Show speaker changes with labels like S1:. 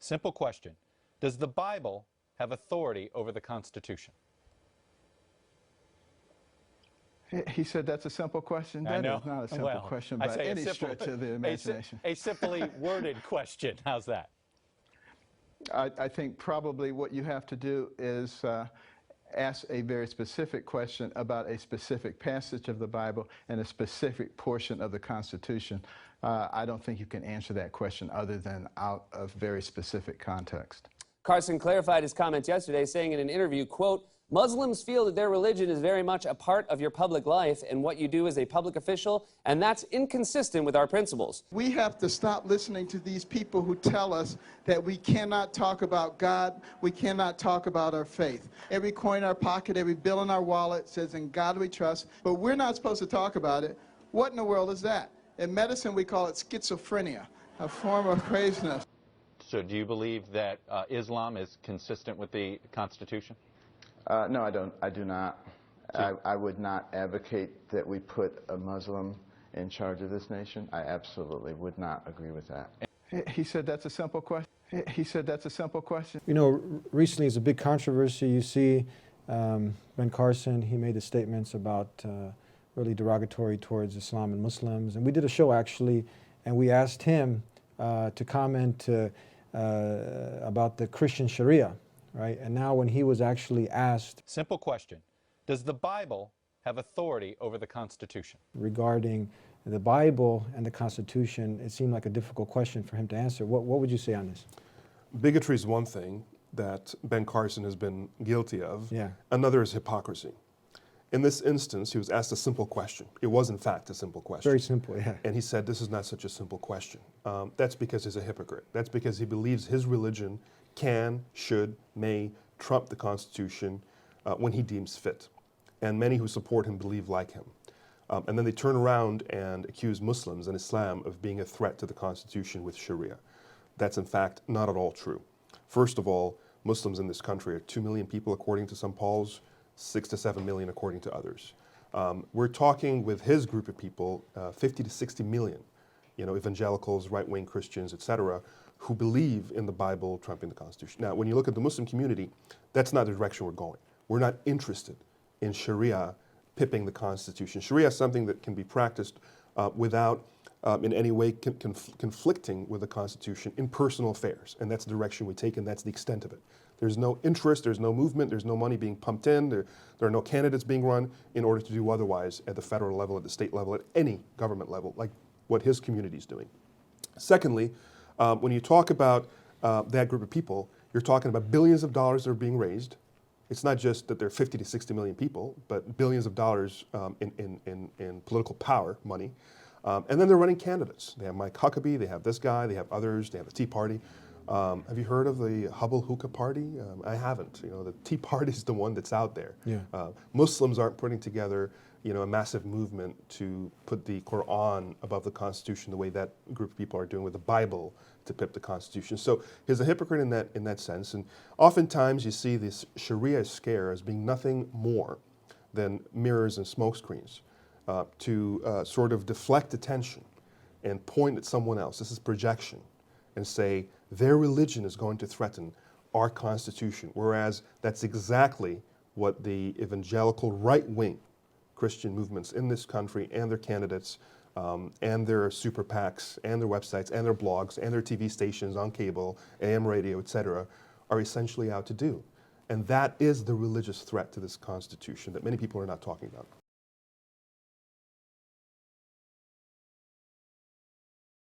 S1: Simple question. Does the Bible have authority over the Constitution?
S2: He said that's a simple question.
S1: I
S2: That
S1: know.
S2: is not a simple question
S1: I
S2: by
S1: say
S2: any stretch of the imagination.
S1: a simply worded question. How's that?
S2: I think probably what you have to do is ask a very specific question about a specific passage of the Bible and a specific portion of the Constitution. I don't think you can answer that question other than out of very specific context.
S3: Carson clarified his comments yesterday, saying in an interview, quote, Muslims feel that their religion is very much a part of your public life and what you do as a public official, and that's inconsistent with our principles.
S2: We have to stop listening to these people who tell us that we cannot talk about God, we cannot talk about our faith. Every coin in our pocket, every bill in our wallet says, in God we trust, but we're not supposed to talk about it. What in the world is that? In medicine, we call it schizophrenia, a form of craziness.
S1: So do you believe that Islam is consistent with the Constitution?
S2: No, I don't. I do not. I would not advocate that we put a Muslim in charge of this nation. I absolutely would not agree with that. He said that's a simple question. He said that's a simple question.
S4: You know, recently it's a big controversy. You see Ben Carson, he made the statements about really derogatory towards Islam and Muslims. And we did a show actually, and we asked him to comment about the Christian Sharia. Right? And now when he was actually asked...
S1: Simple question. Does the Bible have authority over the Constitution?
S4: Regarding the Bible and the Constitution, it seemed like a difficult question for him to answer. What would you say on this?
S5: Bigotry is one thing that Ben Carson has been guilty of.
S4: Yeah.
S5: Another is hypocrisy. In this instance, he was asked a simple question. It was, in fact, a simple question.
S4: Very simple, yeah.
S5: And he said, this is not such a simple question. That's because he's a hypocrite. That's because he believes his religion can, should, may trump the Constitution when he deems fit. And many who support him believe like him. And then they turn around and accuse Muslims and Islam of being a threat to the Constitution with Sharia. That's in fact not at all true. First of all, Muslims in this country are 2 million people according to some polls, 6 to 7 million according to others. We're talking with his group of people, 50 to 60 million, you know, evangelicals, right-wing Christians, etc., who believe in the Bible trumping the Constitution. Now, when you look at the Muslim community, that's not the direction we're going. We're not interested in Sharia pipping the Constitution. Sharia is something that can be practiced without in any way conflicting with the Constitution in personal affairs, and that's the direction we take, and that's the extent of it. There's no interest, there's no movement, there's no money being pumped in, there are no candidates being run in order to do otherwise at the federal level, at the state level, at any government level, like what his community is doing. Secondly, when you talk about that group of people, you're talking about billions of dollars that are being raised. It's not just that there are 50 to 60 million people, but billions of dollars in political power, money. And then they're running candidates. They have Mike Huckabee, they have this guy, they have others, they have the Tea Party. Have you heard of the Hubble Hookah Party? I haven't. You know, the Tea Party is the one that's out there.
S4: Yeah.
S5: Muslims aren't putting together, you know, a massive movement to put the Quran above the Constitution the way that group of people are doing with the Bible to pip the Constitution. So he's a hypocrite in that sense. And oftentimes you see this Sharia scare as being nothing more than mirrors and smoke screens to sort of deflect attention and point at someone else. This is projection, and say their religion is going to threaten our Constitution, whereas that's exactly what the evangelical right-wing Christian movements in this country and their candidates and their super PACs and their websites and their blogs and their TV stations on cable, AM radio, etc., are essentially out to do. And that is the religious threat to this Constitution that many people are not talking about.